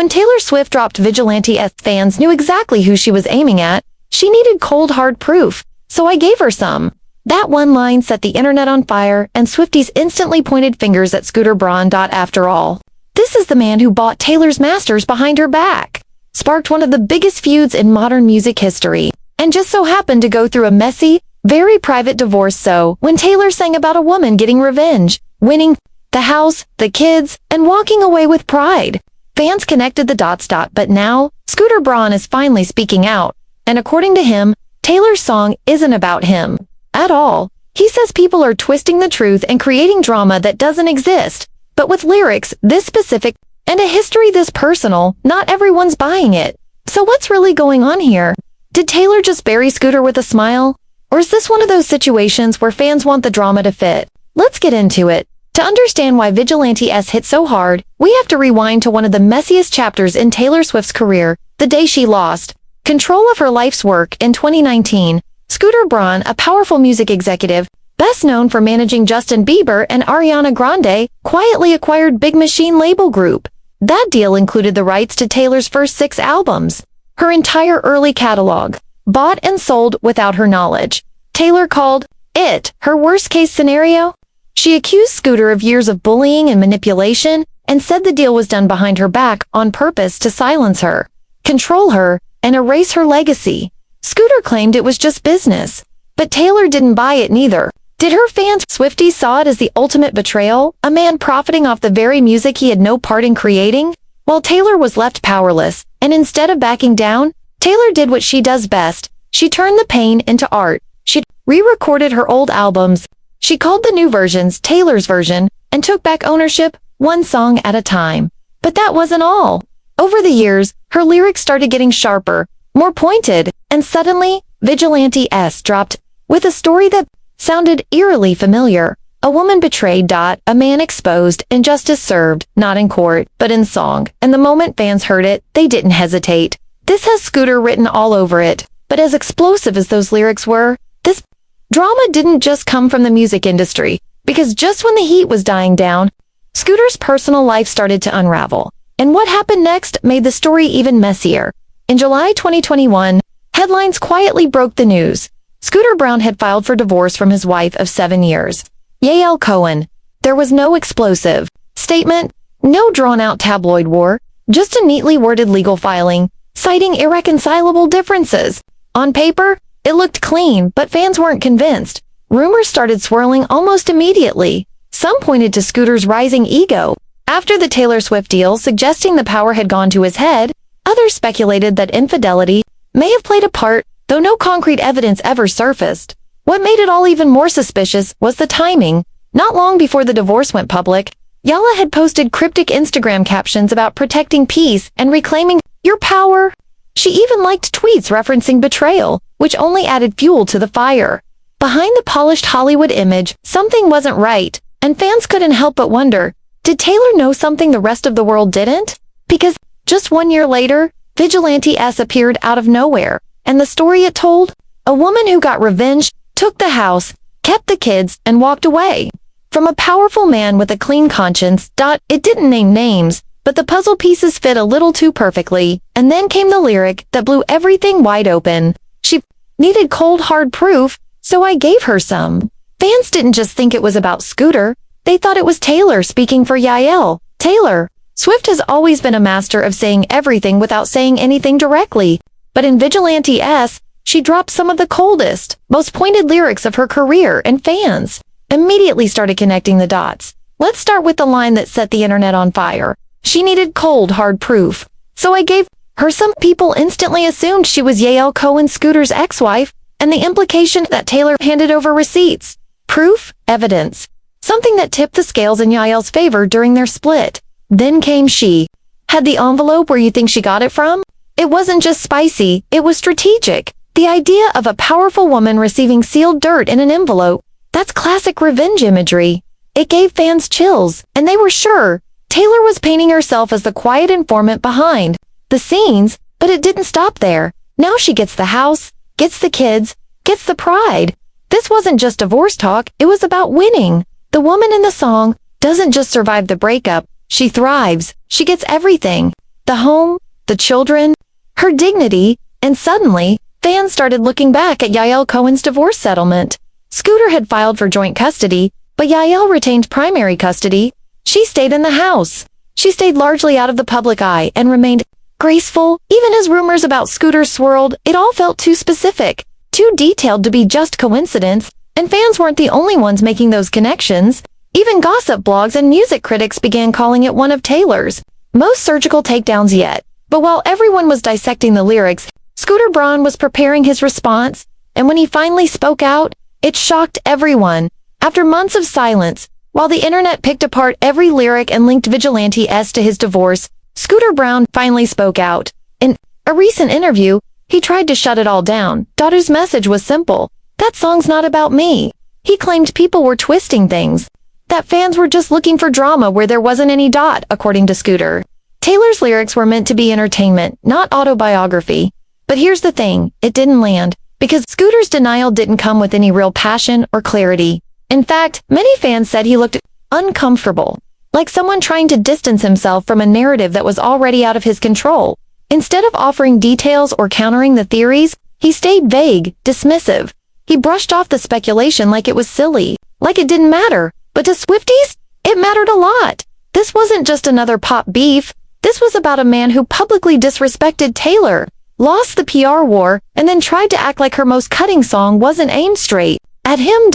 When Taylor Swift dropped Vigilante S, fans knew exactly who she was aiming at. She needed cold, hard proof, so I gave her some. That one line set the internet on fire, and Swifties instantly pointed fingers at Scooter Braun. After all, this is the man who bought Taylor's masters behind her back, sparked one of the biggest feuds in modern music history, and just so happened to go through a messy, very private divorce. So, when Taylor sang about a woman getting revenge, winning the house, the kids, and walking away with pride, fans connected the dots. But now, Scooter Braun is finally speaking out, and according to him, Taylor's song isn't about him at all. He says people are twisting the truth and creating drama that doesn't exist. But with lyrics this specific and a history this personal, not everyone's buying it. So what's really going on here? Did Taylor just bury Scooter with a smile? Or is this one of those situations where fans want the drama to fit? Let's get into it. To understand why Vigilante S hit so hard, we have to rewind to one of the messiest chapters in Taylor Swift's career, the day she lost control of her life's work in 2019. Scooter Braun, a powerful music executive, best known for managing Justin Bieber and Ariana Grande, quietly acquired Big Machine label group. That deal included the rights to Taylor's first 6 albums, her entire early catalog, bought and sold without her knowledge. Taylor called it her worst-case scenario. She accused Scooter of years of bullying and manipulation and said the deal was done behind her back on purpose to silence her, control her, and erase her legacy. Scooter claimed it was just business, but Taylor didn't buy it neither. Did her fans? Swifties saw it as the ultimate betrayal, a man profiting off the very music he had no part in creating? While Taylor was left powerless, and instead of backing down, Taylor did what she does best. She turned the pain into art. She re-recorded her old albums. She called the new versions Taylor's version and took back ownership, one song at a time. But that wasn't all. Over the years, her lyrics started getting sharper, more pointed, and suddenly, Vigilante S dropped with a story that sounded eerily familiar. A woman betrayed. A man exposed, injustice served, not in court, but in song. And the moment fans heard it, they didn't hesitate. This has Scooter written all over it. But as explosive as those lyrics were, this drama didn't just come from the music industry, because just when the heat was dying down, Scooter's personal life started to unravel. And what happened next made the story even messier. In July 2021, headlines quietly broke the news. Scooter Braun had filed for divorce from his wife of 7 years, Yael Cohen. There was no explosive statement, no drawn-out tabloid war, just a neatly worded legal filing, citing irreconcilable differences. On paper, it looked clean, but fans weren't convinced. Rumors started swirling almost immediately. Some pointed to Scooter's rising ego after the Taylor Swift deal, suggesting the power had gone to his head. Others speculated that infidelity may have played a part, though no concrete evidence ever surfaced. What made it all even more suspicious was the timing. Not long before the divorce went public, Yael had posted cryptic Instagram captions about protecting peace and reclaiming your power. She even liked tweets referencing betrayal, which only added fuel to the fire. Behind the polished Hollywood image, something wasn't right, and fans couldn't help but wonder, did Taylor know something the rest of the world didn't? Because just 1 year later, Vigilante S appeared out of nowhere, and the story it told? A woman who got revenge, took the house, kept the kids, and walked away. From a powerful man with a clean conscience. It didn't name names, but the puzzle pieces fit a little too perfectly, and then came the lyric that blew everything wide open. She needed cold hard proof, so I gave her some. Fans didn't just think it was about Scooter, they thought it was Taylor speaking for Yael. Taylor Swift has always been a master of saying everything without saying anything directly, but in Vigilante S, she dropped some of the coldest, most pointed lyrics of her career, and fans immediately started connecting the dots. Let's start with the line that set the internet on fire. She needed cold, hard proof, so I gave her some. People instantly assumed she was Yael Cohen, Scooter's ex-wife, and the implication that Taylor handed over receipts, proof, evidence, something that tipped the scales in Yael's favor during their split. Then came she. Had the envelope where you think she got it from? It wasn't just spicy, it was strategic. The idea of a powerful woman receiving sealed dirt in an envelope, that's classic revenge imagery. It gave fans chills, and they were sure Taylor was painting herself as the quiet informant behind the scenes, but it didn't stop there. Now she gets the house, gets the kids, gets the pride. This wasn't just divorce talk, it was about winning. The woman in the song doesn't just survive the breakup, she thrives. She gets everything. the home, the children, her dignity, and suddenly, fans started looking back at Yael Cohen's divorce settlement. Scooter had filed for joint custody, but Yael retained primary custody. She stayed in the house. She stayed largely out of the public eye and remained graceful. Even as rumors about Scooter swirled, it all felt too specific, too detailed to be just coincidence, and fans weren't the only ones making those connections. Even gossip blogs and music critics began calling it one of Taylor's most surgical takedowns yet. But while everyone was dissecting the lyrics, Scooter Braun was preparing his response, and when he finally spoke out, it shocked everyone. After months of silence, while the internet picked apart every lyric and linked Vigilante S to his divorce, Scooter Braun finally spoke out. In a recent interview, he tried to shut it all down. His message was simple. That song's not about me. He claimed people were twisting things, that fans were just looking for drama where there wasn't any. According to Scooter, Taylor's lyrics were meant to be entertainment, not autobiography. But here's the thing, it didn't land, because Scooter's denial didn't come with any real passion or clarity. In fact, many fans said he looked uncomfortable, like someone trying to distance himself from a narrative that was already out of his control. Instead of offering details or countering the theories, he stayed vague, dismissive. He brushed off the speculation like it was silly, like it didn't matter. But to Swifties, it mattered a lot. This wasn't just another pop beef. This was about a man who publicly disrespected Taylor, lost the PR war, and then tried to act like her most cutting song wasn't aimed straight at him.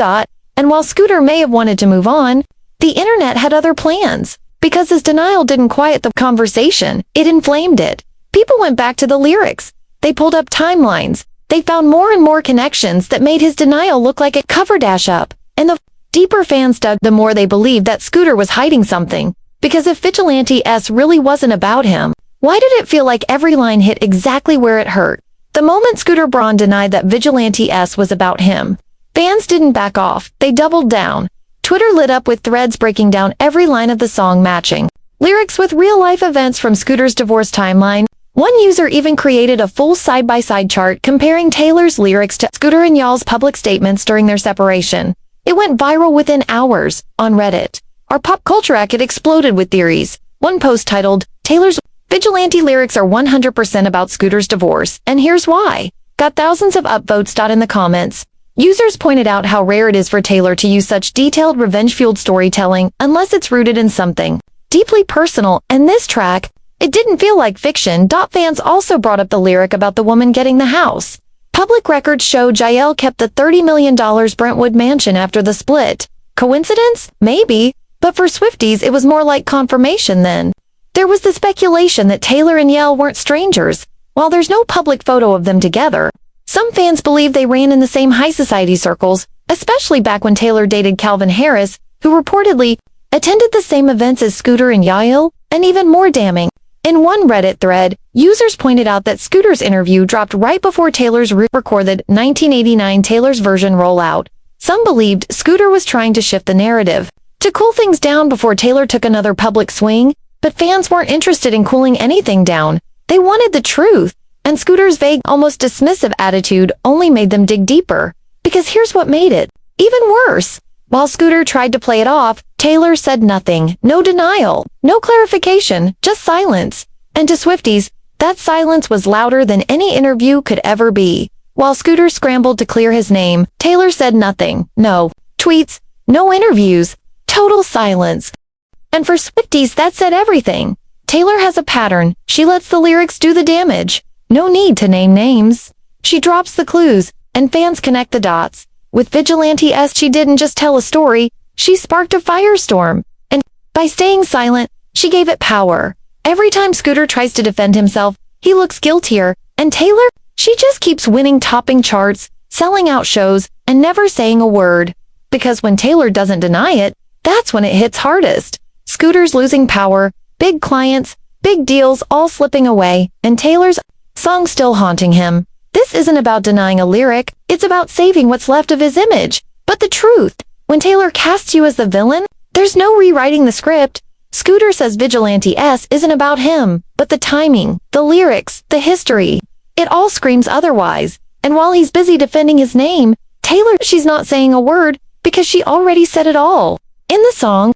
And while Scooter may have wanted to move on, the internet had other plans. Because his denial didn't quiet the conversation, it inflamed it. People went back to the lyrics. They pulled up timelines. They found more and more connections that made his denial look like a cover dash up. And the deeper fans dug, the more they believed that Scooter was hiding something. Because if Vigilante S really wasn't about him, why did it feel like every line hit exactly where it hurt? The moment Scooter Braun denied that Vigilante S was about him, fans didn't back off, they doubled down. Twitter lit up with threads breaking down every line of the song, matching lyrics with real-life events from Scooter's divorce timeline. One user even created a full side-by-side chart comparing Taylor's lyrics to Scooter and Yael's public statements during their separation. It went viral within hours. On Reddit, our pop culture racket exploded with theories. One post titled, "Taylor's Vigilante lyrics are 100% about Scooter's divorce, and here's why," got thousands of upvotes. In the comments, users pointed out how rare it is for Taylor to use such detailed revenge-fueled storytelling unless it's rooted in something deeply personal, and this track, it didn't feel like fiction. Fans also brought up the lyric about the woman getting the house. Public records show Yael kept the $30 million Brentwood mansion after the split. Coincidence? Maybe. But for Swifties, it was more like confirmation then. There was the speculation that Taylor and Yael weren't strangers. While there's no public photo of them together, some fans believe they ran in the same high society circles, especially back when Taylor dated Calvin Harris, who reportedly attended the same events as Scooter and Yael. And even more damning, in one Reddit thread, users pointed out that Scooter's interview dropped right before Taylor's recorded 1989 Taylor's version rollout. Some believed Scooter was trying to shift the narrative, to cool things down before Taylor took another public swing, but fans weren't interested in cooling anything down. They wanted the truth, and Scooter's vague, almost dismissive attitude only made them dig deeper. Because here's what made it even worse. While Scooter tried to play it off, Taylor said nothing, no denial, no clarification, just silence. And to Swifties, that silence was louder than any interview could ever be. While Scooter scrambled to clear his name, Taylor said nothing, no tweets, no interviews, total silence. And for Swifties, that said everything. Taylor has a pattern. She lets the lyrics do the damage. No need to name names. She drops the clues, and fans connect the dots. With Vigilante S, she didn't just tell a story, she sparked a firestorm. And by staying silent, she gave it power. Every time Scooter tries to defend himself, he looks guiltier. And Taylor, she just keeps winning, topping charts, selling out shows, and never saying a word. Because when Taylor doesn't deny it, that's when it hits hardest. Scooter's losing power, big clients, big deals all slipping away, and Taylor's song still haunting him. This isn't about denying a lyric, it's about saving what's left of his image. But the truth, when Taylor casts you as the villain, there's no rewriting the script. Scooter says Vigilante S isn't about him, but the timing, the lyrics, the history, it all screams otherwise. And while he's busy defending his name, Taylor, she's not saying a word, because she already said it all. In the song,